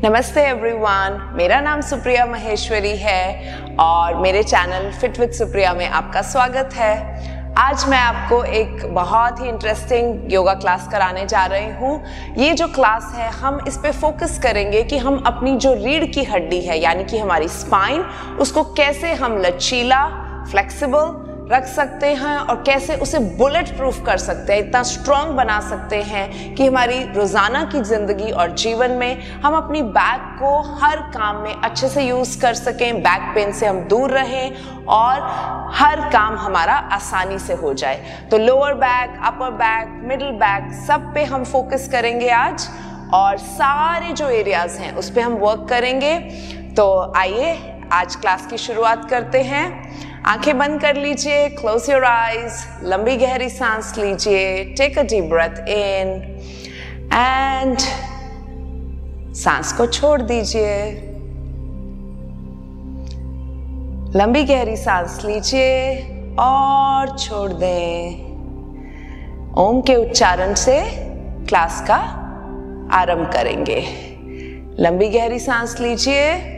नमस्ते एवरीवन, मेरा नाम सुप्रिया महेश्वरी है और मेरे चैनल फिट विद सुप्रिया में आपका स्वागत है। आज मैं आपको एक बहुत ही इंटरेस्टिंग योगा क्लास कराने जा रही हूँ। ये जो क्लास है हम इस पे फोकस करेंगे कि हम अपनी जो रीढ़ की हड्डी है यानी कि हमारी स्पाइन, उसको कैसे हम लचीला, फ्लेक्सिबल रख सकते हैं और कैसे उसे बुलेट प्रूफ कर सकते हैं, इतना स्ट्रॉन्ग बना सकते हैं कि हमारी रोजाना की जिंदगी और जीवन में हम अपनी बैक को हर काम में अच्छे से यूज कर सकें, बैक पेन से हम दूर रहें और हर काम हमारा आसानी से हो जाए। तो lower back, upper back, middle back सब पे हम फोकस करेंगे आज और सारे जो एरियाज हैं उस पे हम वर्क करेंगे। तो आइए आज क्लास की शुरुआत करते हैं। आंखें बंद कर लीजिए, क्लोज योर आईज, लंबी गहरी सांस लीजिए, take a deep breath in and सांस को छोड़ दीजिए। लंबी गहरी सांस लीजिए और छोड़ दें। ओम के उच्चारण से क्लास का आरंभ करेंगे। लंबी गहरी सांस लीजिए,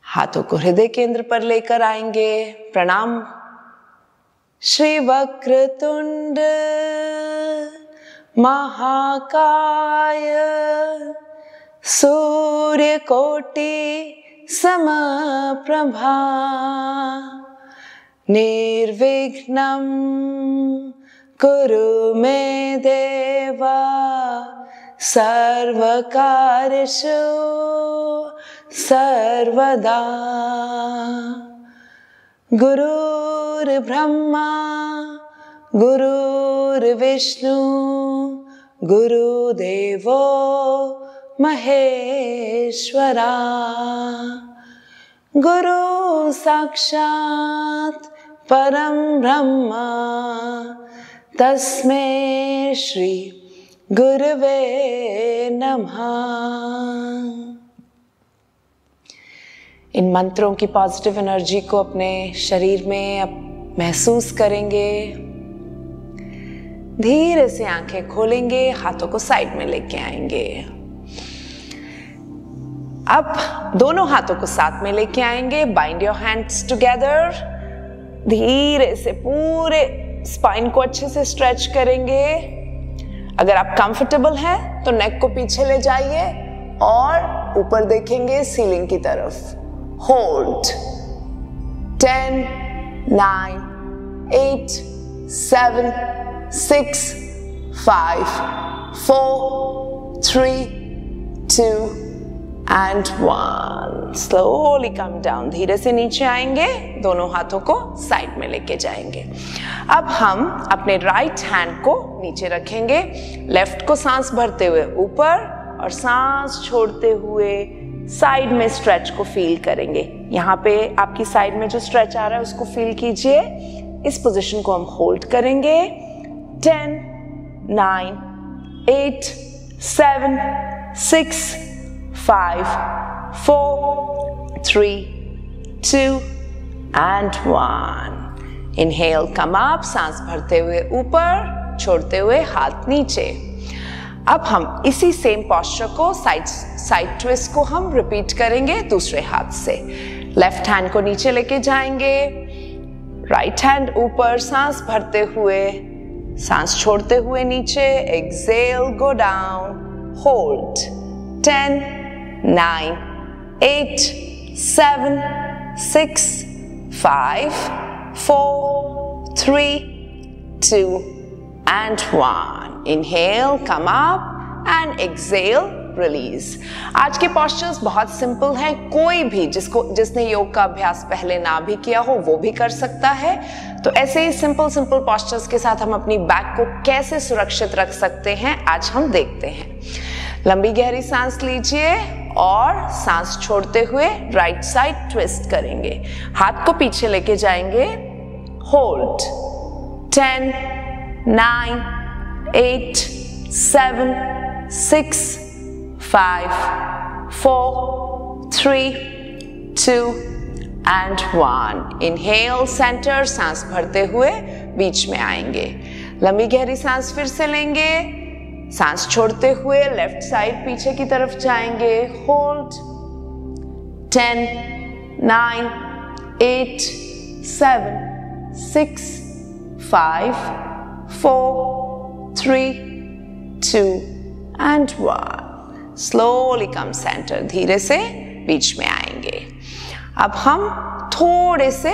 हाथों को हृदय केंद्र पर लेकर आएंगे। प्रणाम। श्री वक्रतुंड महाकाय सूर्यकोटि समप्रभा निर्विघ्नं कुरु मे देवा सर्वकार्येषु सर्वदा। गुरुर्ब्रह्मा गुरुर्विष्णु गुरुदेवो महेश्वरा। गुरु साक्षात् परम ब्रह्मा तस्मै श्री गुरवे नमः। इन मंत्रों की पॉजिटिव एनर्जी को अपने शरीर में अब महसूस करेंगे। धीरे से आंखें खोलेंगे, हाथों को साइड में लेके आएंगे। अब दोनों हाथों को साथ में लेके आएंगे। Bind your hands together. धीरे से पूरे स्पाइन को अच्छे से स्ट्रेच करेंगे। अगर आप कंफर्टेबल हैं तो नेक को पीछे ले जाइए और ऊपर देखेंगे सीलिंग की तरफ। Hold 10, 9, 8, 7, 6, 5, 4, 3, 2 and 1। Slowly come down. धीरे से नीचे आएंगे, दोनों हाथों को साइड में लेके जाएंगे। अब हम अपने राइट हैंड को नीचे रखेंगे। लेफ्ट को सांस भरते हुए ऊपर और सांस छोड़ते हुए साइड में स्ट्रेच को फील करेंगे। यहाँ पे आपकी साइड में जो स्ट्रेच आ रहा है उसको फील कीजिए। इस पोजीशन को हम होल्ड करेंगे। 10, 9, 8, 7, 6, 5, 4, 3, 2 and 1। इनहेल, कम अप, सांस भरते हुए ऊपर, छोड़ते हुए हाथ नीचे। अब हम इसी सेम पोस्चर को साइड ट्विस्ट को हम रिपीट करेंगे दूसरे हाथ से। लेफ्ट हैंड को नीचे लेके जाएंगे, राइट हैंड ऊपर, सांस भरते हुए, सांस छोड़ते हुए नीचे। Exhale, go down, hold 10, 9, 8, 7, 6, 5, 4, 3, 2 and 1। Inhale, come up and exhale, release। आज के postures बहुत सिंपल हैं। कोई भी जिसने योग का अभ्यास पहले ना भी किया हो वो भी कर सकता है। तो ऐसे ही सिंपल postures के साथ हम अपनी बैक को कैसे सुरक्षित रख सकते हैं आज हम देखते हैं। लंबी गहरी सांस लीजिए और सांस छोड़ते हुए राइट साइड ट्विस्ट करेंगे। हाथ को पीछे लेके जाएंगे। Hold 10, 9, 8, 7, 6, 5, 4, 3, 2 and 1. Inhale, center, सांस भरते हुए बीच में आएंगे. लंबी गहरी सांस फिर से लेंगे. सांस छोड़ते हुए लेफ्ट साइड पीछे की तरफ जाएंगे. Hold. 10, 9, 8, 7, 6, 5, 4, 3, 2, and 1. Slowly come center. धीरे से बीच में आएंगे. अब हम थोड़े से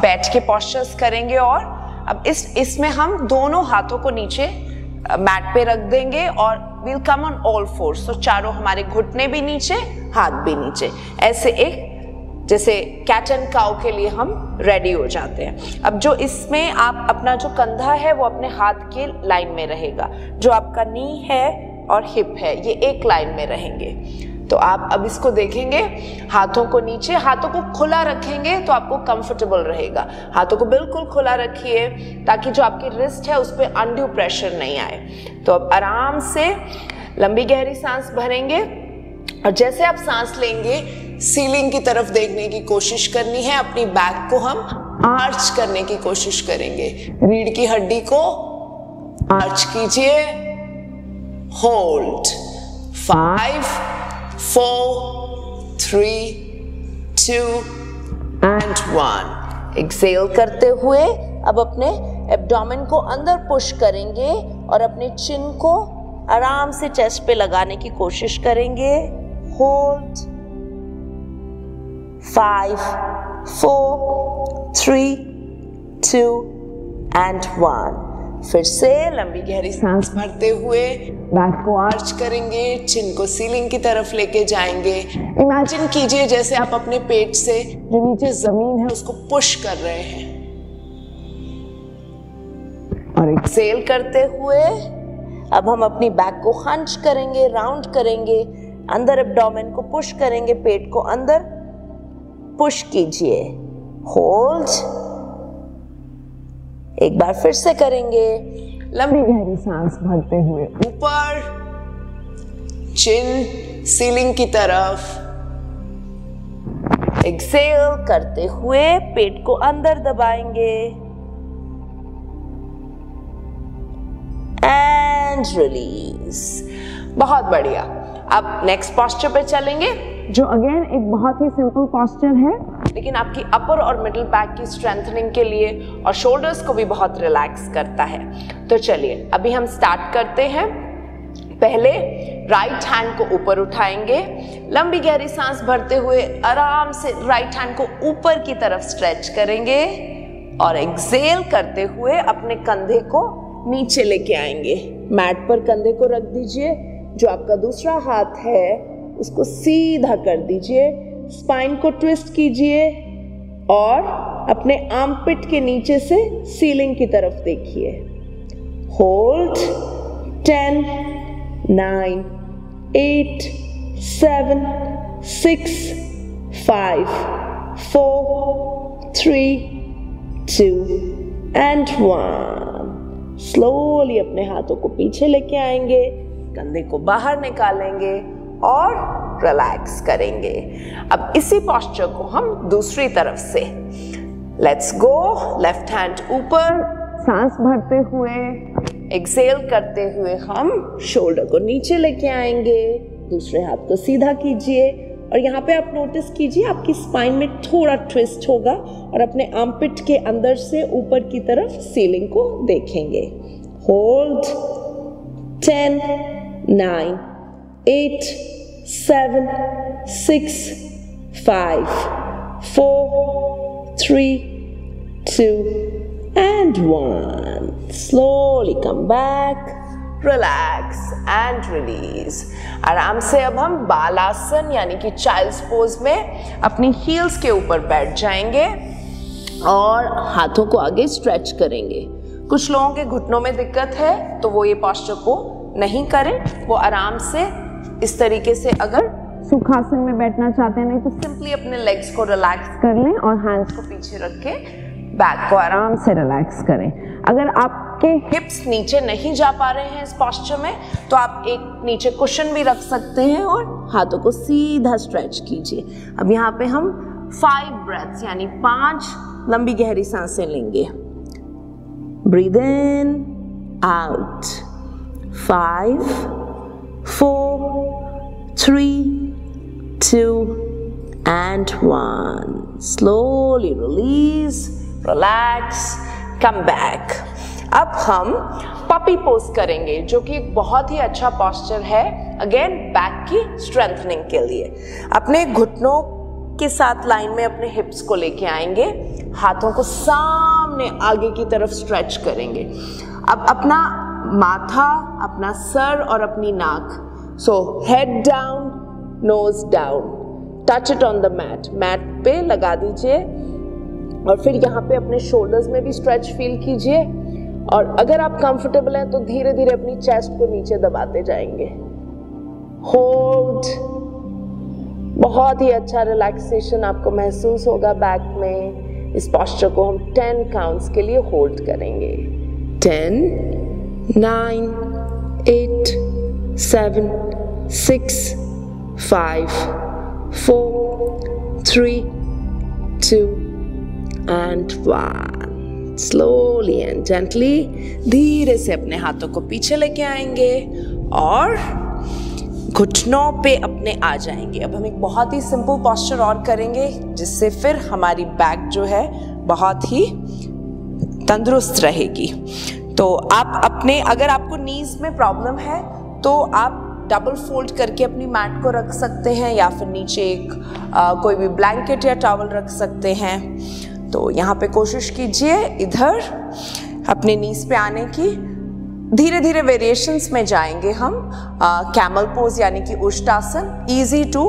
बैठ के पोस्चर्स करेंगे और अब इसमें हम दोनों हाथों को नीचे मैट पे रख देंगे और we'll come on all fours. तो चारों हमारे घुटने भी नीचे, हाथ भी नीचे, ऐसे एक जैसे कैट एंड काउ के लिए हम रेडी हो जाते हैं. अब जो इसमें आप अपना जो कंधा है वो अपने हाथ के लाइन में रहेगा. जो आपका नी है और हिप है ये एक लाइन में रहेंगे. तो आप अब इसको देखेंगे, हाथों को नीचे, हाथों को खुला रखेंगे तो आपको कंफर्टेबल रहेगा. हाथों को बिल्कुल खुला रखिए ताकि जो आपकी रिस्ट है उस पर अनड्यू प्रेशर नहीं आए. तो अब आराम से लंबी गहरी सांस भरेंगे और जैसे आप सांस लेंगे सीलिंग की तरफ देखने की कोशिश करनी है. अपनी बैक को हम आर्च करने की कोशिश करेंगे. रीढ़ की हड्डी को आर्च कीजिए. होल्ड. 5, 4, 3, 2 and 1. एक्सेल करते हुए अब अपने एब्डोमेन को अंदर पुश करेंगे और अपने चिन को आराम से चेस्ट पे लगाने की कोशिश करेंगे. होल्ड. 5, 4, 3, 2 and 1. फिर से लंबी गहरी सांस भरते हुए बैक को आर्च करेंगे, चिन को सीलिंग की तरफ लेके जाएंगे. इमेजिन कीजिए जैसे आप अपने पेट से जो नीचे जमीन है उसको पुश कर रहे हैं. और एक्सेल करते हुए अब हम अपनी बैक को हंच करेंगे, राउंड करेंगे, अंदर एब्डोमेन को पुश करेंगे, पेट को अंदर पुश कीजिए. होल्ड. एक बार फिर से करेंगे. लंबी गहरी सांस भरते हुए ऊपर, चिन सीलिंग की तरफ. एक्सेल करते हुए पेट को अंदर दबाएंगे एंड रिलीज. बहुत बढ़िया. अब नेक्स्ट पोस्चर पे चलेंगे जो अगेन एक बहुत ही सिंपल पोस्चर है लेकिन आपकी अपर और मिडिल बैक की स्ट्रेंथनिंग के लिए और शोल्डर्स को भी बहुत रिलैक्स करता है. तो चलिए अभी हम स्टार्ट करते हैं. पहले राइट हैंड को ऊपर उठाएंगे. लंबी गहरी सांस भरते हुए आराम से राइट हैंड को ऊपर की तरफ स्ट्रेच करेंगे और एक्सेल करते हुए अपने कंधे को नीचे लेके आएंगे. मैट पर कंधे को रख दीजिए. जो आपका दूसरा हाथ है उसको सीधा कर दीजिए. स्पाइन को ट्विस्ट कीजिए और अपने आर्मपिट के नीचे से सीलिंग की तरफ देखिए. होल्ड. 10, 9, 8, 7, 6, 5, 4, 3, 2 and 1. स्लोली अपने हाथों को पीछे लेके आएंगे, कंधे को बाहर निकालेंगे और रिलैक्स करेंगे. अब इसी पोस्चर को हम दूसरी तरफ से. Let's go. लेफ्ट हैंड ऊपर, सांस भरते हुए एक्सेल करते हुए हम शोल्डर को नीचे लेके आएंगे. दूसरे हाथ को सीधा कीजिए और यहाँ पे आप नोटिस कीजिए आपकी स्पाइन में थोड़ा ट्विस्ट होगा और अपने आर्मपिट के अंदर से ऊपर की तरफ सीलिंग को देखेंगे. Hold. 10, 9, 8, 7, 6, 5, 4, 3, 2 and 1. Slowly come back, relax and release. आराम से अब हम बालासन यानी कि चाइल्ड्स पोज में अपनी हील्स के ऊपर बैठ जाएंगे और हाथों को आगे स्ट्रेच करेंगे. कुछ लोगों के घुटनों में दिक्कत है तो वो ये पोस्चर को नहीं करें. वो आराम से इस तरीके से अगर सुखासन में बैठना चाहते हैं, नहीं तो सिंपली अपने लेग्स को रिलैक्स कर लें और हैंड्स को पीछे रख के बैक को आराम से रिलैक्स करें. अगर आपके हिप्स नीचे नहीं जा पा रहे हैं इस पोस्चर में तो आप एक नीचे कुशन भी रख सकते हैं और हाथों को सीधा स्ट्रेच कीजिए. अब यहाँ पे हम 5 ब्रेथ्स यानी 5 लंबी गहरी सांसें लेंगे। Breathe in, out. 5, 4, 3, 2 and 1. Slowly release, relax, come back. अब हम पपी पोज करेंगे जो कि एक बहुत ही अच्छा पोस्चर है अगेन बैक की स्ट्रेंथनिंग के लिए। अपने घुटनों के साथ लाइन में अपने हिप्स को लेके आएंगे, हाथों को सामने आगे की तरफ स्ट्रेच करेंगे। अब अपना माथा, अपना सर और अपनी नाक, so head down, nose down, touch it on the mat, mat पे लगा दीजिए और फिर यहाँ पे अपने शोल्डर्स में भी स्ट्रेच फील कीजिए और अगर आप कंफर्टेबल हैं तो धीरे धीरे अपनी चेस्ट को नीचे दबाते जाएंगे। होल्ड, बहुत ही अच्छा रिलैक्सेशन आपको महसूस होगा बैक में। इस पोस्चर को हम 10 काउंट्स के लिए होल्ड करेंगे। 10, 9, 8, 7, 6, 5, 4, 3, 2 and 1. Slowly and gently, धीरे से अपने हाथों को पीछे लेके आएंगे और घुटनों पे अपने आ जाएंगे। अब हम एक बहुत ही सिंपल पोस्चर और करेंगे जिससे फिर हमारी बैक जो है बहुत ही तंदुरुस्त रहेगी। तो आप अपने, अगर आपको नीज में प्रॉब्लम है तो आप डबल फोल्ड करके अपनी मैट को रख सकते हैं या फिर नीचे एक कोई भी ब्लैंकेट या टॉवल रख सकते हैं। तो यहाँ पे कोशिश कीजिए इधर अपने नीज पे आने की। धीरे धीरे वेरिएशंस में जाएंगे हम। कैमल पोज यानी कि उष्टासन, इजी टू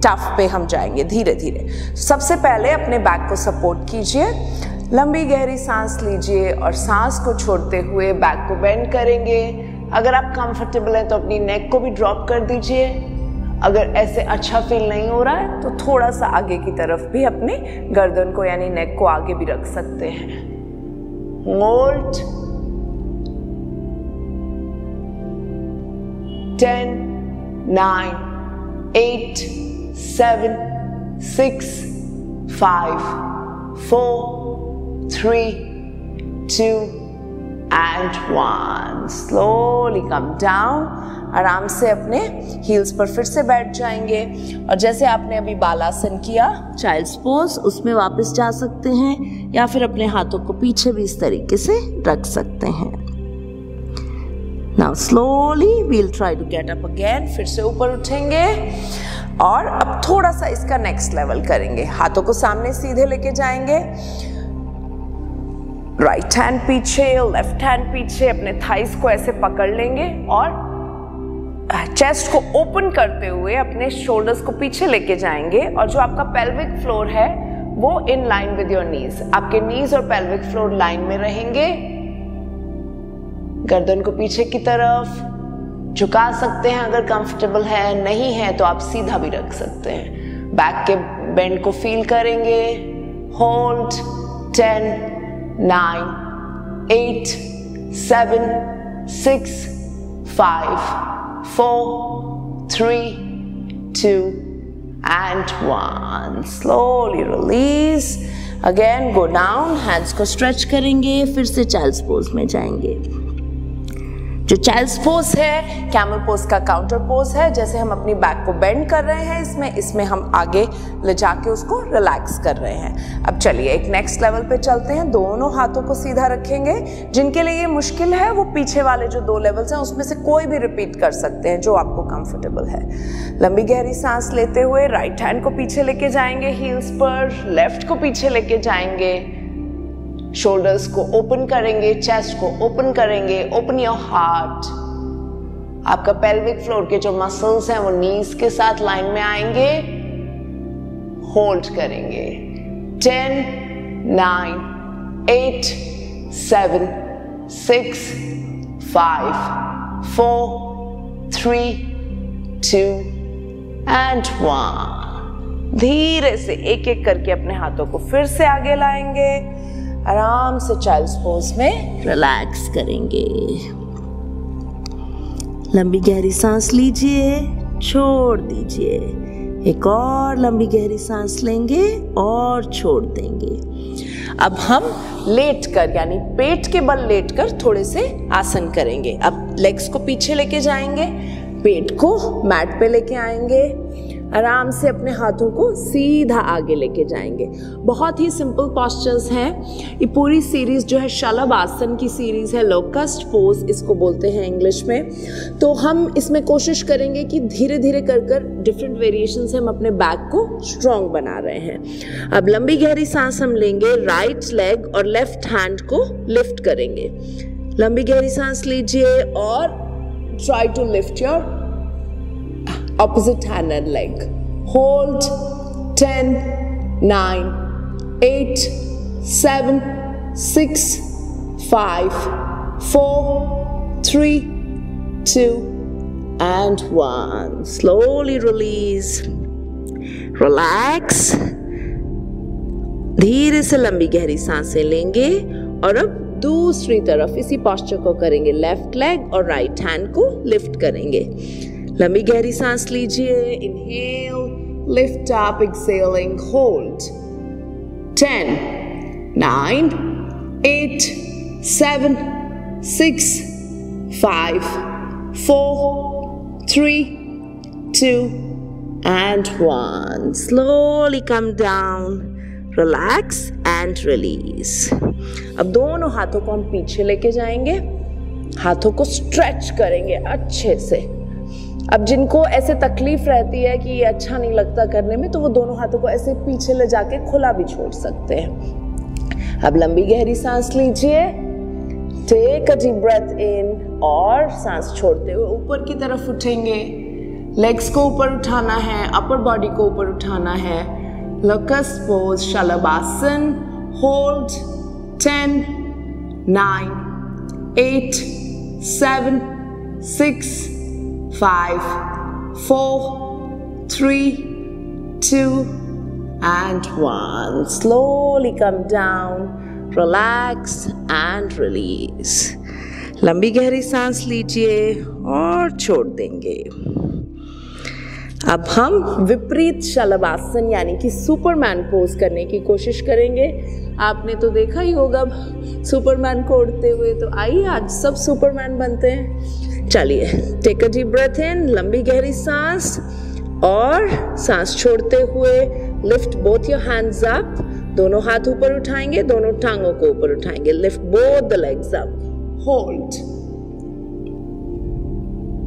टफ पे हम जाएंगे धीरे धीरे। सबसे पहले अपने बैक को सपोर्ट कीजिए, लंबी गहरी सांस लीजिए और सांस को छोड़ते हुए बैक को बेंड करेंगे। अगर आप कंफर्टेबल हैं तो अपनी नेक को भी ड्रॉप कर दीजिए। अगर ऐसे अच्छा फील नहीं हो रहा है तो थोड़ा सा आगे की तरफ भी अपने गर्दन को यानी नेक को आगे भी रख सकते हैं। Hold, 10, 9, 8, 7, 6, 5, 4, 3, 2 and 1. Slowly come down. आराम से अपने हील्स पर फिर से बैठ जाएंगे और जैसे आपने अभी बालासन किया चाइल्ड्स पोज, उसमें वापस जा सकते हैं या फिर अपने हाथों को पीछे भी इस तरीके से रख सकते हैं। Now slowly we'll try to get up again. फिर से ऊपर उठेंगे और अब थोड़ा सा इसका नेक्स्ट लेवल करेंगे। हाथों को सामने सीधे लेके जाएंगे, राइट हैंड पीछे, लेफ्ट हैंड पीछे, अपने थाइस को ऐसे पकड़ लेंगे और चेस्ट को ओपन करते हुए अपने शोल्डर्स को पीछे लेके जाएंगे और जो आपका पेल्विक फ्लोर है वो in line with your knees, आपके नीज और पेल्विक फ्लोर लाइन में रहेंगे। गर्दन को पीछे की तरफ झुका सकते हैं अगर कंफर्टेबल है, नहीं है तो आप सीधा भी रख सकते हैं। बैक के बेंड को फील करेंगे। Hold, 10, 9, 8, 7, 6, 5, 4, 3, 2 and 1. Slowly release. Again go down. Hands को stretch करेंगे, फिर से child's pose में जाएंगे। जो चाइल्ड्स पोज है कैमल पोज का काउंटर पोज है। जैसे हम अपनी बैक को बेंड कर रहे हैं इसमें हम आगे ले जाके उसको रिलैक्स कर रहे हैं। अब चलिए एक नेक्स्ट लेवल पे चलते हैं। दोनों हाथों को सीधा रखेंगे। जिनके लिए ये मुश्किल है वो पीछे वाले जो 2 लेवल्स हैं उसमें से कोई भी रिपीट कर सकते हैं जो आपको कंफर्टेबल है। लंबी गहरी सांस लेते हुए राइट हैंड को पीछे लेके जाएंगे हील्स पर, लेफ्ट को पीछे लेके जाएंगे, शोल्डर्स को ओपन करेंगे, चेस्ट को ओपन करेंगे, ओपन योर हार्ट। आपका पेल्विक फ्लोर के जो मसल्स हैं वो नीज के साथ लाइन में आएंगे। होल्ड करेंगे। 10, 9, 8, 7, 6, 5, 4, 3, 2 and 1। धीरे से एक एक करके अपने हाथों को फिर से आगे लाएंगे। आराम से चाइल्ड्स पोज में रिलैक्स करेंगे। लंबी गहरी सांस लीजिए, छोड़ दीजिए। एक और लंबी गहरी सांस लेंगे और छोड़ देंगे। अब हम लेटकर यानी पेट के बल लेटकर थोड़े से आसन करेंगे। अब लेग्स को पीछे लेके जाएंगे, पेट को मैट पे लेके आएंगे, आराम से अपने हाथों को सीधा आगे लेके जाएंगे। बहुत ही सिंपल पोस्चर्स हैं। ये पूरी सीरीज जो है शलभ आसन की सीरीज है, लोकस्ट पोज इसको बोलते हैं इंग्लिश में। तो हम इसमें कोशिश करेंगे कि धीरे धीरे कर कर डिफरेंट वेरिएशन से हम अपने बैक को स्ट्रॉन्ग बना रहे हैं। अब लंबी गहरी सांस हम लेंगे, राइट लेग और लेफ्ट हैंड को लिफ्ट करेंगे। लंबी गहरी सांस लीजिए और try to lift your opposite hand and leg. Hold 10, 9, 8, 7, 6, 5, 4, 3, 2, and 1. Slowly release. Relax. धीरे से लंबी गहरी सांसें लेंगे और अब दूसरी तरफ इसी पोस्चर को करेंगे। लेफ्ट लेग और राइट हैंड को लिफ्ट करेंगे। लंबी गहरी सांस लीजिए। Inhale, lift up, exhaling, hold 10, 9, 8, 7, 6, 5, 4, 3, 2, and 1. Slowly come down, relax and release. अब दोनों हाथों को हम पीछे लेके जाएंगे, हाथों को स्ट्रेच करेंगे अच्छे से। अब जिनको ऐसे तकलीफ रहती है कि ये अच्छा नहीं लगता करने में, तो वो दोनों हाथों को ऐसे पीछे ले जाके खुला भी छोड़ सकते हैं। अब लंबी गहरी सांस लीजिए, टेक अ डीप ब्रेथ इन और सांस छोड़ते हुए ऊपर की तरफ उठेंगे। लेग्स को ऊपर उठाना है, अपर बॉडी को ऊपर उठाना है। लोकस्ट पोज, शलभ आसन। Hold 10, 9, 8, 7, 6, 5, 4, 3, 2, and 1. Slowly come down, relax and release. लंबी गहरी सांस लीजिए और छोड़ देंगे। अब हम विपरीत शलभ आसन यानी कि सुपरमैन पोज करने की कोशिश करेंगे। आपने तो देखा ही होगा सुपरमैन को उड़ते हुए, तो आइए आज सब सुपरमैन बनते हैं। चलिए, टेक अ डीप ब्रेथ इन, लंबी गहरी सांस और सांस छोड़ते हुए lift both your hands up. दोनों हाथ ऊपर उठाएंगे, दोनों टांगों को ऊपर उठाएंगे। Lift both the legs up. Hold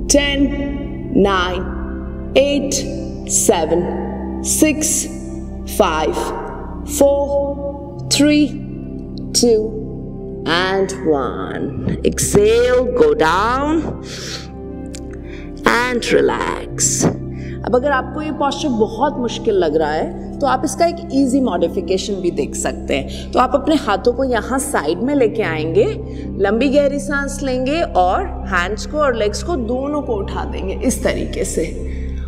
10, 9, 8, 7, 6, 5, 4, 3, 2, and 1. Exhale, go down and relax. अब अगर आपको ये पोस्चर बहुत मुश्किल लग रहा है तो आप इसका एक इजी मॉडिफिकेशन भी देख सकते हैं। तो आप अपने हाथों को यहाँ साइड में लेके आएंगे, लंबी गहरी सांस लेंगे और हैंड्स को और लेग्स को दोनों को उठा देंगे इस तरीके से।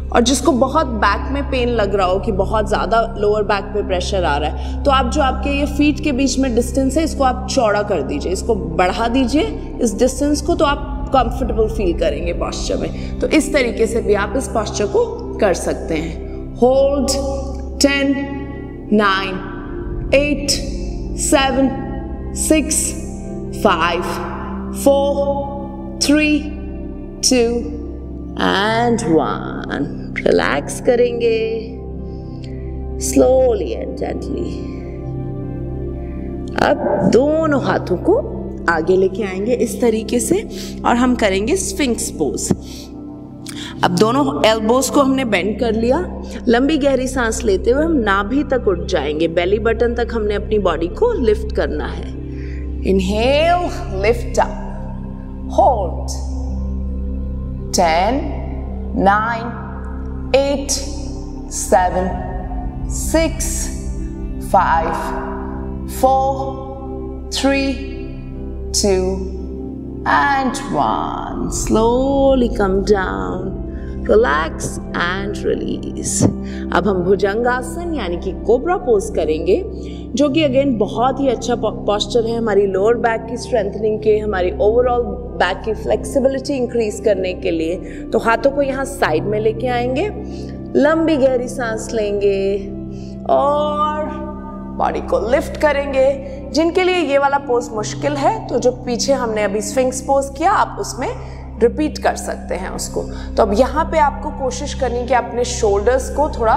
और जिसको बहुत बैक में पेन लग रहा हो कि बहुत ज़्यादा लोअर बैक पे प्रेशर आ रहा है, तो आप जो आपके ये फीट के बीच में डिस्टेंस है इसको आप चौड़ा कर दीजिए, इसको बढ़ा दीजिए इस डिस्टेंस को, तो आप कंफर्टेबल फील करेंगे पोस्चर में। तो इस तरीके से भी आप इस पोस्चर को कर सकते हैं। Hold 10, 9, 8, 7, 6, 5, 4, 3, 2 and 1. रिलैक्स करेंगे स्लोली एंड जेंटली। अब दोनों हाथों को आगे लेके आएंगे इस तरीके से और हम करेंगे स्फिंक्स पोज। अब दोनों एल्बोज को हमने बेंड कर लिया। लंबी गहरी सांस लेते हुए हम नाभि तक उठ जाएंगे, बेली बटन तक हमने अपनी बॉडी को लिफ्ट करना है। Inhale, lift up, hold 10, 9, 8, 7, 6, 5, 4, 3, 2 and 1. Slowly come down, relax and release. अब हम भुजंगासन यानी कि कोबरा पोज करेंगे, जो कि अगेन बहुत ही अच्छा पोस्चर है हमारी लोअर बैक की स्ट्रेंथनिंग के, हमारी ओवरऑल बैक की फ्लेक्सिबिलिटी इंक्रीज करने के लिए। तो हाथों को यहाँ साइड में लेके आएंगे, लंबी गहरी सांस लेंगे और बॉडी को लिफ्ट करेंगे। जिनके लिए ये वाला पोज मुश्किल है तो जो पीछे हमने अभी स्फिंक्स पोज किया आप उसमें रिपीट कर सकते हैं उसको। तो अब यहाँ पे आपको कोशिश करनी कि अपने शोल्डर्स को थोड़ा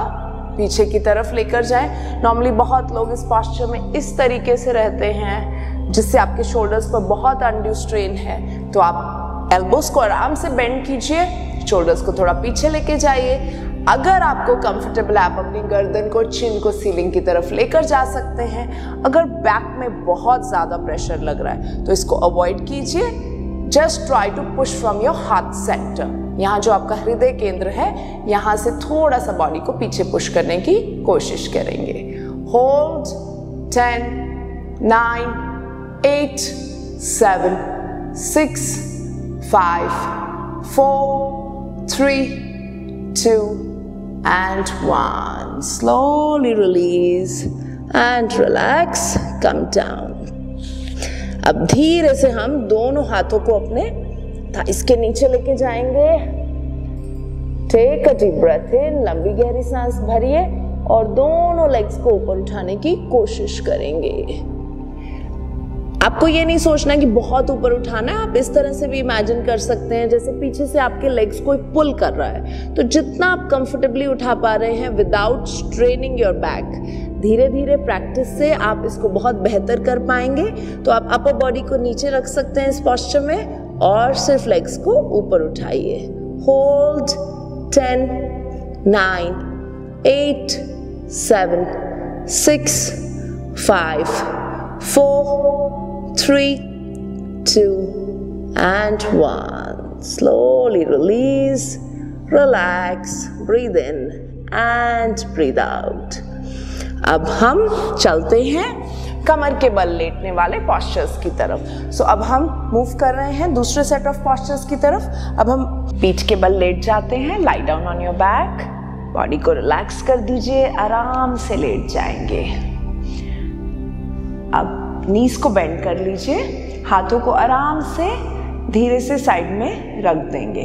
पीछे की तरफ लेकर जाएं। नॉर्मली बहुत लोग इस पोस्चर में इस तरीके से रहते हैं जिससे आपके शोल्डर्स पर बहुत अनड्यू स्ट्रेन है। तो आप एल्बोस को आराम से बेंड कीजिए, शोल्डर्स को थोड़ा पीछे लेके जाइए। अगर आपको कंफर्टेबल है आप अपनी गर्दन को, चिन को सीलिंग की तरफ लेकर जा सकते हैं। अगर बैक में बहुत ज्यादा प्रेशर लग रहा है तो इसको अवॉइड कीजिए। Just try to push from your heart centre. यहाँ जो आपका हृदय केंद्र है यहाँ से थोड़ा सा बॉडी को पीछे पुश करने की कोशिश करेंगे। Hold 10, 9, 8, 7, 6, 5, 4, 3, 2 and 1. Slowly release and relax. Come down. अब धीरे से हम दोनों हाथों को अपने इसके नीचे लेके जाएंगे। टेक अ डीप ब्रेथ इन, लंबी गहरी सांस भरिए और दोनों लेग्स को ऊपर उठाने की कोशिश करेंगे। आपको ये नहीं सोचना कि बहुत ऊपर उठाना है, आप इस तरह से भी इमेजिन कर सकते हैं जैसे पीछे से आपके लेग्स कोई पुल कर रहा है। तो जितना आप कंफर्टेबली उठा पा रहे हैं विदाउट स्ट्रेनिंग योर बैक, धीरे धीरे प्रैक्टिस से आप इसको बहुत बेहतर कर पाएंगे। तो आप अपर बॉडी को नीचे रख सकते हैं इस पोस्चर में और सिर्फ लेग्स को ऊपर उठाइए। Hold 10, 9, 8, 7, 6, 5, 4, 3, 2 and 1. Slowly release, relax, breathe in and breathe out. अब हम चलते हैं कमर के बल लेटने वाले पोस्चर्स की तरफ। सो अब हम मूव कर रहे हैं दूसरे सेट ऑफ पोस्चर्स की तरफ। अब हम पीठ के बल लेट जाते हैं। Lie down on your back, body को रिलैक्स कर दीजिए, आराम से लेट जाएंगे। अब नीज को बेंड कर लीजिए, हाथों को आराम से धीरे से साइड में रख देंगे।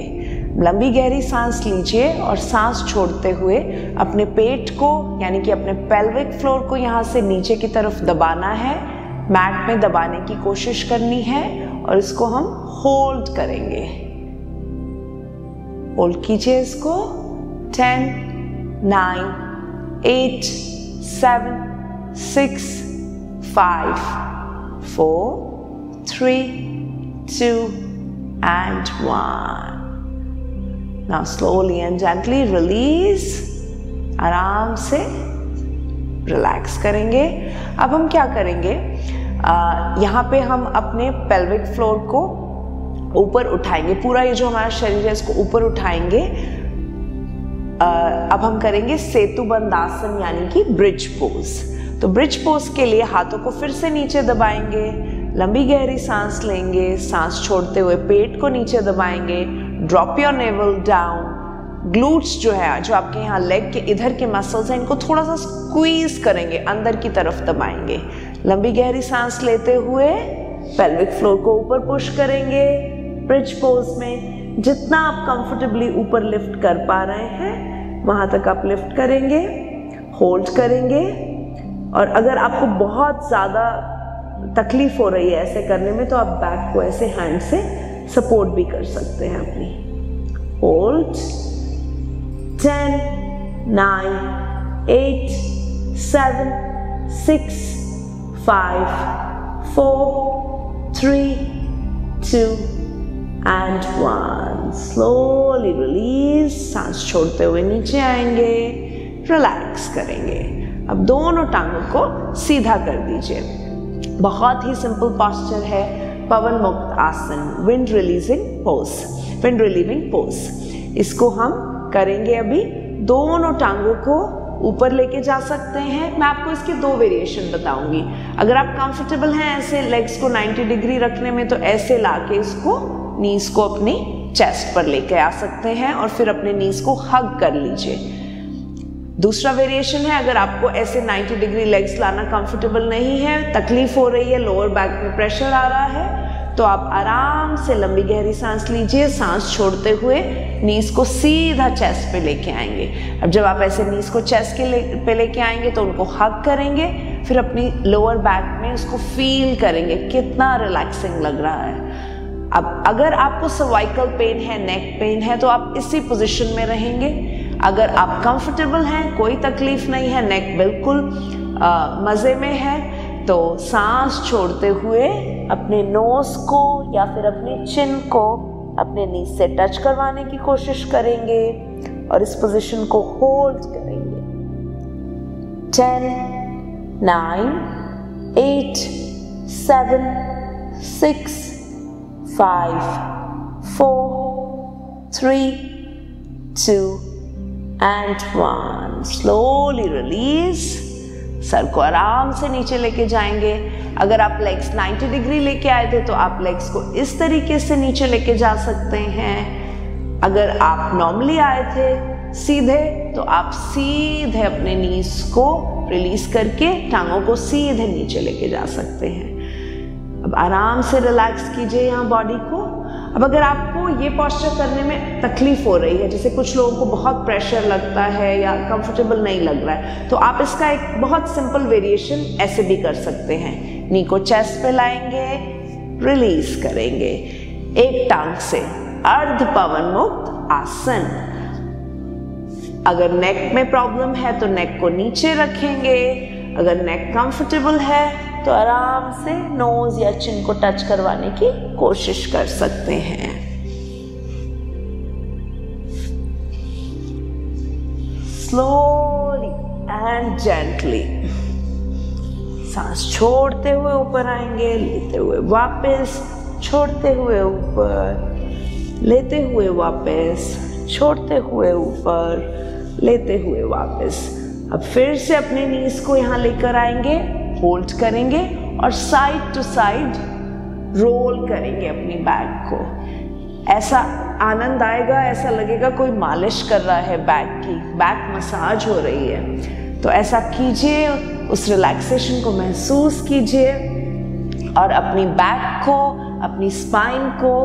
लंबी गहरी सांस लीजिए और सांस छोड़ते हुए अपने पेट को यानी कि अपने पेल्विक फ्लोर को यहाँ से नीचे की तरफ दबाना है, मैट में दबाने की कोशिश करनी है और इसको हम होल्ड करेंगे। होल्ड कीजिए इसको। 10, 9, 8, 7, 6, 5, 4, 3, 2 and 1. Now slowly and gently release. आराम से रिलैक्स करेंगे। अब हम क्या करेंगे, यहाँ पे हम अपने पेल्विक फ्लोर को ऊपर उठाएंगे। पूरा ये जो हमारा शरीर है इसको ऊपर उठाएंगे। अब हम करेंगे सेतु बंद आसन यानी कि ब्रिज पोज। तो ब्रिज पोज के लिए हाथों को फिर से नीचे दबाएंगे, लंबी गहरी सांस लेंगे, सांस छोड़ते हुए पेट को नीचे दबाएंगे। Drop your naval down. Glutes जो है, जो आपके यहाँ लेग के इधर के मसल्स हैं, इनको थोड़ा सा स्क्वीज करेंगे, अंदर की तरफ दबाएंगे। लंबी गहरी सांस लेते हुए पेल्विक फ्लोर को ऊपर पुश करेंगे। ब्रिज पोज में जितना आप कंफर्टेबली ऊपर लिफ्ट कर पा रहे हैं वहां तक आप लिफ्ट करेंगे, होल्ड करेंगे। और अगर आपको बहुत ज़्यादा तकलीफ हो रही है ऐसे करने में तो आप बैक को ऐसे हैंड से सपोर्ट भी कर सकते हैं अपनी। Hold 10, 9, 8, 7, 6, 5, 4, 3, 2 and 1. Slowly release. सांस छोड़ते हुए नीचे आएंगे, रिलैक्स करेंगे। अब दोनों टांगों को सीधा कर दीजिए। बहुत ही सिंपल पोस्चर है, पवन मुक्त आसन, wind releasing pose, wind relieving pose. इसको हम करेंगे अभी। दोनों टांगों को ऊपर लेके जा सकते हैं। मैं आपको इसके 2 वेरिएशन बताऊंगी। अगर आप कंफर्टेबल हैं ऐसे लेग्स को 90 डिग्री रखने में तो ऐसे लाके इसको नीज को अपनी चेस्ट पर लेके आ सकते हैं और फिर अपने नीज को हग कर लीजिए। दूसरा वेरिएशन है, अगर आपको ऐसे 90 डिग्री लेग्स लाना कंफर्टेबल नहीं है, तकलीफ हो रही है, लोअर बैक में प्रेशर आ रहा है, तो आप आराम से लंबी गहरी सांस लीजिए, सांस छोड़ते हुए नीज को सीधा चेस्ट पे लेके आएंगे। अब जब आप ऐसे नीज को चेस्ट पे लेके आएंगे तो उनको हग करेंगे, फिर अपनी लोअर बैक में उसको फील करेंगे कितना रिलैक्सिंग लग रहा है। अब अगर आपको सर्वाइकल पेन है, नेक पेन है, तो आप इसी पोजीशन में रहेंगे। अगर आप कंफर्टेबल हैं, कोई तकलीफ नहीं है, नेक बिल्कुल मज़े में है, तो सांस छोड़ते हुए अपने नोज को या फिर अपने चिन को अपने नीज से टच करवाने की कोशिश करेंगे और इस पोजीशन को होल्ड करेंगे। 10, 9, 8, 7, 6, 5, 4, 3, 2 and 1. Slowly release. सर को आराम से नीचे लेके जाएंगे। अगर आप लेग्स 90 डिग्री लेके आए थे तो आप लेग्स को इस तरीके से नीचे लेके जा सकते हैं। अगर आप नॉर्मली आए थे सीधे तो आप सीधे अपने नीज को रिलीज करके टांगों को सीधे नीचे लेके जा सकते हैं। अब आराम से रिलैक्स कीजिए यहाँ बॉडी को। अब अगर आपको ये पोस्चर करने में तकलीफ हो रही है, जैसे कुछ लोगों को बहुत प्रेशर लगता है या कंफर्टेबल नहीं लग रहा है, तो आप इसका एक बहुत सिंपल वेरिएशन ऐसे भी कर सकते हैं। नी को चेस्ट पे लाएंगे, रिलीज करेंगे एक टांग से, अर्ध पवन मुक्त आसन। अगर नेक में प्रॉब्लम है तो नेक को नीचे रखेंगे। अगर नेक कंफर्टेबल है तो आराम से नोज या चिन को टच करवाने की कोशिश कर सकते हैं। स्लोली एंड जेंटली सांस छोड़ते हुए ऊपर आएंगे, लेते हुए वापस, छोड़ते हुए ऊपर, लेते हुए वापस, छोड़ते हुए ऊपर, लेते हुए वापस। अब फिर से अपने नीज को यहाँ लेकर आएंगे, होल्ड करेंगे और साइड टू साइड रोल करेंगे अपनी बैक को। ऐसा आनंद आएगा, ऐसा लगेगा कोई मालिश कर रहा है बैक की, बैक मसाज हो रही है। तो ऐसा कीजिए, उस रिलैक्सेशन को महसूस कीजिए और अपनी बैक को, अपनी स्पाइन को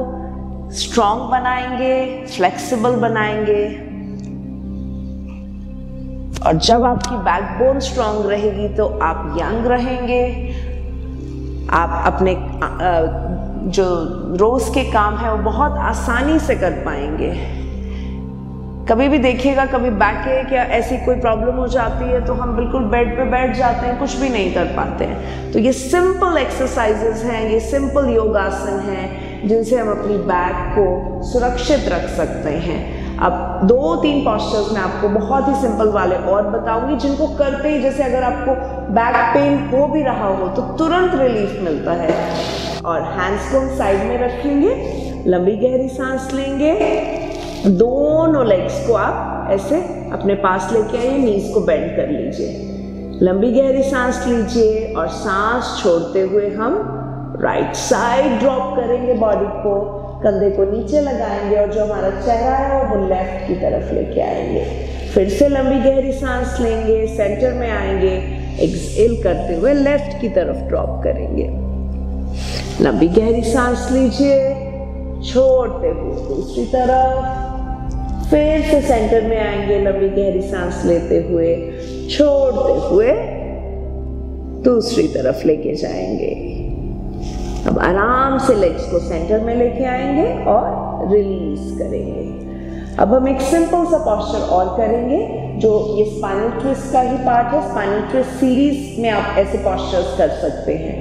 स्ट्रॉन्ग बनाएंगे, फ्लेक्सिबल बनाएंगे। और जब आपकी बैकबोन स्ट्रांग रहेगी तो आप यंग रहेंगे। आप अपने जो रोज के काम है वो बहुत आसानी से कर पाएंगे। कभी भी देखिएगा, कभी बैक एक या ऐसी कोई प्रॉब्लम हो जाती है तो हम बिल्कुल बेड पे बैठ जाते हैं, कुछ भी नहीं कर पाते हैं। तो ये सिंपल एक्सरसाइजेस हैं, ये सिंपल योगासन हैं जिनसे हम अपनी बैक को सुरक्षित रख सकते हैं। अब 2-3 पोस्चर्स मैं आपको बहुत ही सिंपल वाले और बताऊंगी, जिनको करते ही जैसे अगर आपको बैक पेन हो भी रहा हो तो तुरंत रिलीफ मिलता है। और हैंड्स को साइड में रखेंगे, लंबी गहरी सांस लेंगे, दोनों लेग्स को आप ऐसे अपने पास लेके आइए, नीज को बेंड कर लीजिए, लंबी गहरी सांस लीजिए और सांस छोड़ते हुए हम राइट साइड ड्रॉप करेंगे बॉडी को, कंधे को नीचे लगाएंगे और जो हमारा चेहरा है वो लेफ्ट की तरफ लेके आएंगे। फिर से लंबी गहरी सांस लेंगे, सेंटर में आएंगे, एक्सहेल करते हुए लेफ्ट की तरफ ड्रॉप करेंगे। लंबी गहरी सांस लीजिए, छोड़ते हुए दूसरी तरफ, फिर से सेंटर में आएंगे, लंबी गहरी सांस लेते हुए, छोड़ते हुए दूसरी तरफ लेके जाएंगे। अब आराम से लेग्स को सेंटर में लेके आएंगे और रिलीज करेंगे। अब हम एक सिंपल सा पोस्चर और करेंगे जो ये स्पाइनल ट्विस्ट का ही पार्ट है। स्पाइनल ट्विस्ट सीरीज में आप ऐसे पोस्चर्स कर सकते हैं।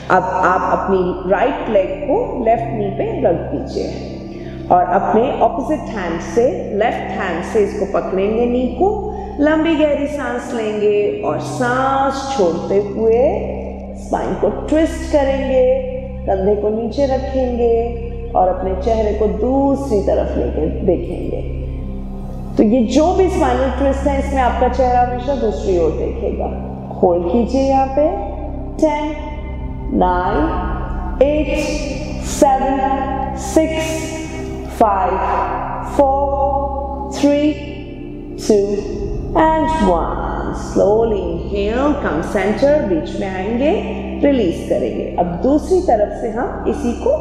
अब आप अपनी राइट लेग को लेफ्ट नी पे रख दीजिए और अपने ऑपोजिट हैंड से, लेफ्ट हैंड से इसको पकड़ेंगे नी को, लंबी गहरी सांस लेंगे और सांस छोड़ते हुए स्पाइन को ट्विस्ट करेंगे, कंधे को नीचे रखेंगे और अपने चेहरे को दूसरी तरफ लेके देखेंगे। तो ये जो भी स्पाइनल ट्विस्ट है इसमें आपका चेहरा हमेशा दूसरी ओर देखेगा। होल्ड कीजिए यहाँ पे। 10, 9, 8, 7, 6, 5, 4, 3, 2 and 1. Slowly inhale, come center, बीच में आएंगे, रिलीज करेंगे। अब दूसरी तरफ से हम इसी को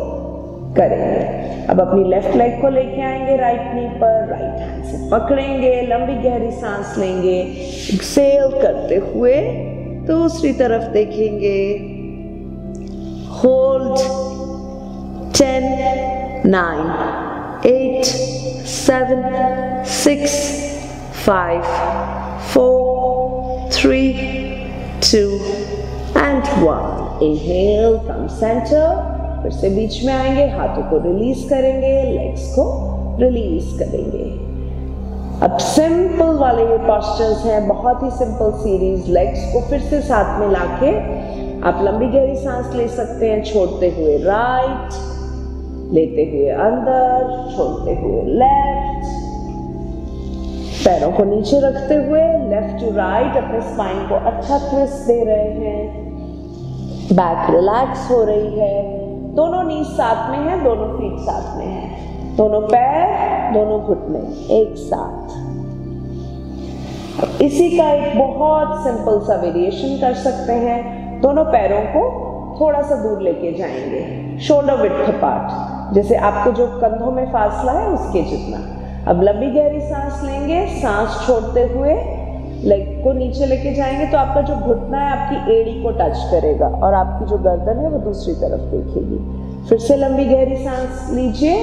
करेंगे। अब अपनी लेफ्ट लेग को लेके आएंगे राइट नी पर, राइट हैंड से पकड़ेंगे, लंबी गहरी सांस लेंगे, एक्सेल करते हुए दूसरी तरफ देखेंगे। Hold 10, 9, 8, 7, 6, 5, 4, 3, 2 and 1. Inhale, come center. फिर से बीच में आएंगे, हाथों को रिलीज करेंगे, लेग्स को रिलीज करेंगे। अब सिंपल वाले ये पोस्चर्स हैं, बहुत ही सिंपल सीरीज। लेग्स को फिर से साथ में लाके आप लंबी गहरी सांस ले सकते हैं, छोड़ते हुए राइट, लेते हुए अंदर, छोड़ते हुए लेफ्ट, पैरों को नीचे रखते हुए लेफ्ट टू राइट अपने स्पाइन को अच्छा ट्विस्ट दे रहे हैं, बैक रिलैक्स हो रही है, दोनों नीज साथ में है, दोनों फीट साथ में है, दोनों पैर, दोनों घुटने एक साथ। अब इसी का एक बहुत सिंपल सा वेरिएशन कर सकते हैं। दोनों पैरों को थोड़ा सा दूर लेके जाएंगे, शोल्डर विड्थ अपार्ट, जैसे आपको जो कंधों में फासला है उसके जितना। अब लंबी गहरी सांस लेंगे, सांस छोड़ते हुए लेग को नीचे लेके जाएंगे तो आपका जो घुटना है आपकी एड़ी को टच करेगा और आपकी जो गर्दन है वो दूसरी तरफ देखेगी। फिर से लंबी गहरी सांस लीजिए,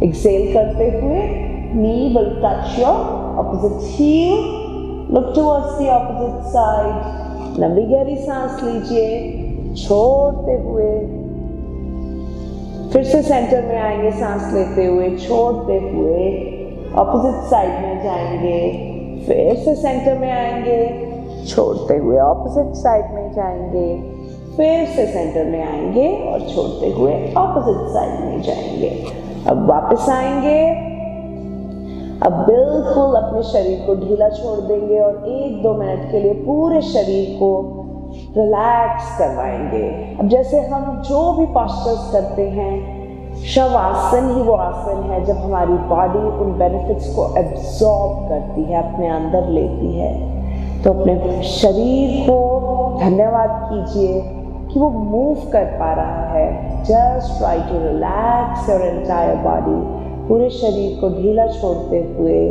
एक्सेल करते हुए knee will touch your opposite heel, look towards the opposite side. लंबी गहरी सांस लीजिए, छोड़ते हुए फिर से सेंटर में आएंगे, सांस लेते हुए, छोड़ते हुए ऑपोजिट साइड में जाएंगे, फिर से सेंटर में आएंगे, छोड़ते हुए ऑपोजिट साइड में जाएंगे, फिर से सेंटर में आएंगे और छोड़ते हुए ऑपोजिट साइड में जाएंगे। अब वापस आएंगे, अब बिल्कुल अपने शरीर को ढीला छोड़ देंगे और 1-2 मिनट के लिए पूरे शरीर को रिलैक्स करवाएंगे। अब जैसे हम जो भी पोस्चर्स करते हैं, शवासन ही वो आसन है जब हमारी बॉडी उन बेनिफिट्स को एब्जॉर्ब करती है, अपने अंदर लेती है। तो अपने शरीर को धन्यवाद कीजिए कि वो मूव कर पा रहा है। Just try to relax your entire body, पूरे शरीर को ढीला छोड़ते हुए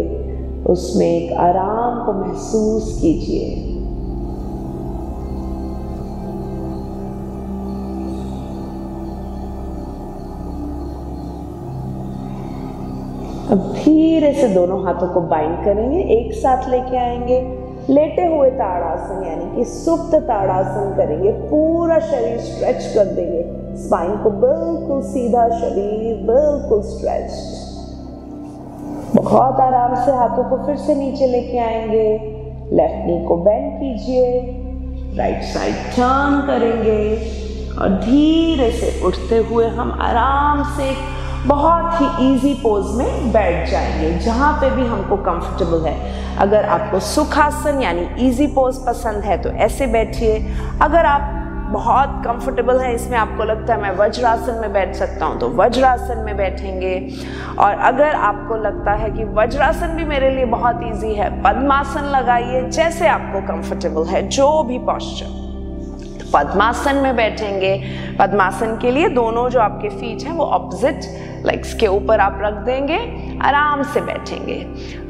उसमें एक आराम को महसूस कीजिए। अब धीरे से दोनों हाथों को बाइंड करेंगे, एक साथ लेके आएंगे, लेटे हुए ताड़ासन यानी कि सुप्त ताड़ासन करेंगे। पूरा शरीर स्ट्रेच कर देंगे, स्पाइन को बिल्कुल सीधा, शरीर बिल्कुल स्ट्रेच्ड। बहुत आराम से हाथों को फिर से नीचे लेके आएंगे, लेफ्ट नी को बेंड कीजिए, राइट साइड टर्न करेंगे और धीरे से उठते हुए हम आराम से बहुत ही इजी पोज में बैठ जाएंगे, जहाँ पे भी हमको कंफर्टेबल है। अगर आपको सुखासन यानी इजी पोज पसंद है तो ऐसे बैठिए। अगर आप बहुत कंफर्टेबल है, इसमें आपको लगता है मैं वज्रासन में बैठ सकता हूँ तो वज्रासन में बैठेंगे। और अगर आपको लगता है कि वज्रासन भी मेरे लिए बहुत इजी है, पद्मासन लगाइए, जैसे आपको कंफर्टेबल है, जो भी पोस्चर। पद्मासन में बैठेंगे। पद्मासन के लिए दोनों जो आपके फीट हैं वो ऑपोजिट लेग्स के ऊपर आप रख देंगे, आराम से बैठेंगे।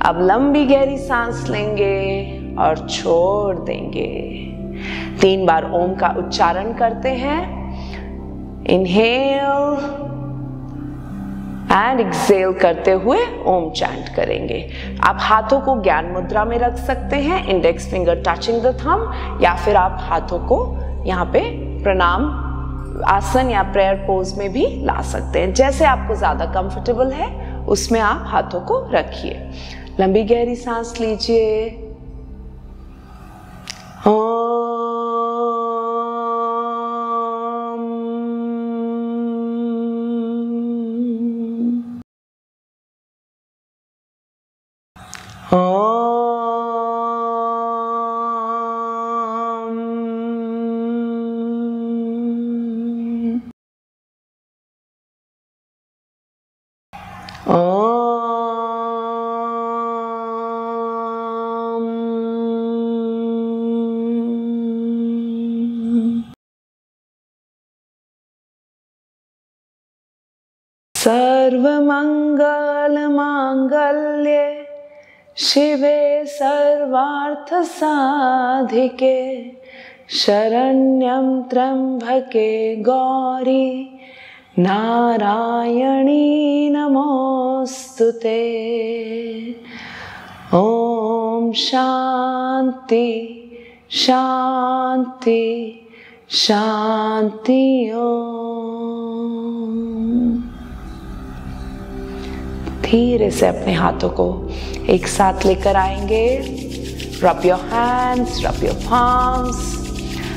अब लंबी गहरी सांस लेंगे और छोड़ देंगे। 3 बार ओम का उच्चारण करते हैं। इनहेल एंड एक्सेल करते हुए ओम चैंट करेंगे। आप हाथों को ज्ञान मुद्रा में रख सकते हैं, index finger touching the thumb, या फिर आप हाथों को यहाँ पे प्रणाम आसन या प्रेयर पोज में भी ला सकते हैं। जैसे आपको ज्यादा कंफर्टेबल है उसमें आप हाथों को रखिए। लंबी गहरी सांस लीजिए। सर्वमंगल मांगल्ये शिवे सर्वार्थ साधिके शरण्यं त्र्यंबके गौरी नारायणी नमोस्तुते। ओम शांति शांति शांति। ओम। धीरे से अपने हाथों को एक साथ लेकर आएंगे। Rub your hands, rub your palms।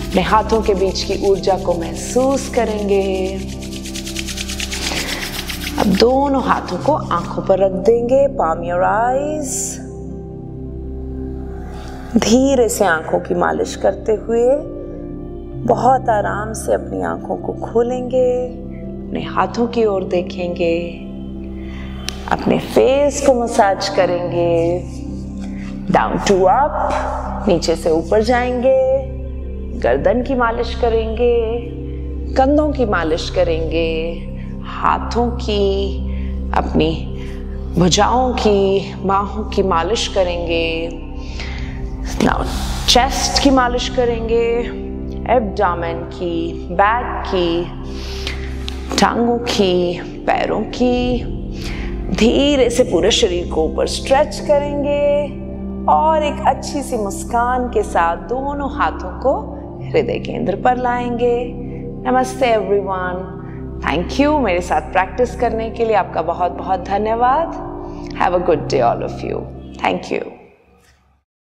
अपने हाथों के बीच की ऊर्जा को महसूस करेंगे। अब दोनों हाथों को आंखों पर रख देंगे। palm your eyes। धीरे से आंखों की मालिश करते हुए बहुत आराम से अपनी आंखों को खोलेंगे। अपने हाथों की ओर देखेंगे। अपने फेस को मसाज करेंगे। डाउन टू अप, नीचे से ऊपर जाएंगे। गर्दन की मालिश करेंगे। कंधों की मालिश करेंगे। हाथों की, अपनी भुजाओं की, बाहों की मालिश करेंगे। नाउ चेस्ट की मालिश करेंगे। एब्डोमेन की, बैक की, टांगों की, पैरों की। धीरे से पूरे शरीर को ऊपर स्ट्रेच करेंगे और एक अच्छी सी मुस्कान के साथ दोनों हाथों को हृदय केंद्र पर लाएंगे। नमस्ते एवरीवन। थैंक यू मेरे साथ प्रैक्टिस करने के लिए। आपका बहुत बहुत धन्यवाद। Have a good day all of you. Thank you.